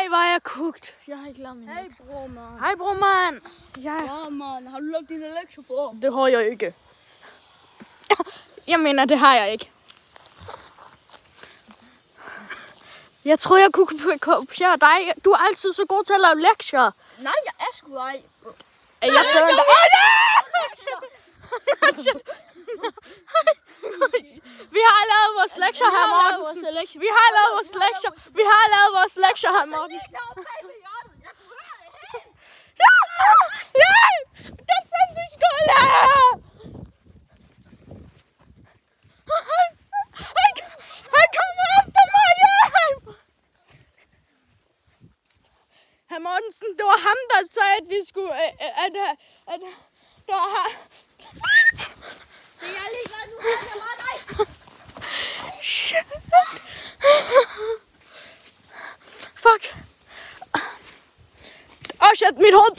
Ej, hvor er jeg kogt. Jeg har ikke lavet min lektier. Hej, bror, mand. Hej, bror, mand. Ja, mand. Har du lavet dine lektier for? Det har jeg ikke. Jeg mener, det har jeg ikke. Jeg troede, jeg kunne kopiere dig. Du er altid så god til at lave lektier. Nej, jeg er sgu ej. Er jeg bedre end dig? Vi har lavet vores lektier, her Mortensen. Vi har lavet vores lektier. Vi har lavet vores lektier, her Mortensen. Nej! Den sendes i skole! Han kommer efter mig hjem! Herr Mortensen, det var ham, der sagde, at vi skulle... Det var her. Det er jeg ligeglad nu. Jeg var dig. Shit. Fuck. Shit, mit hoved.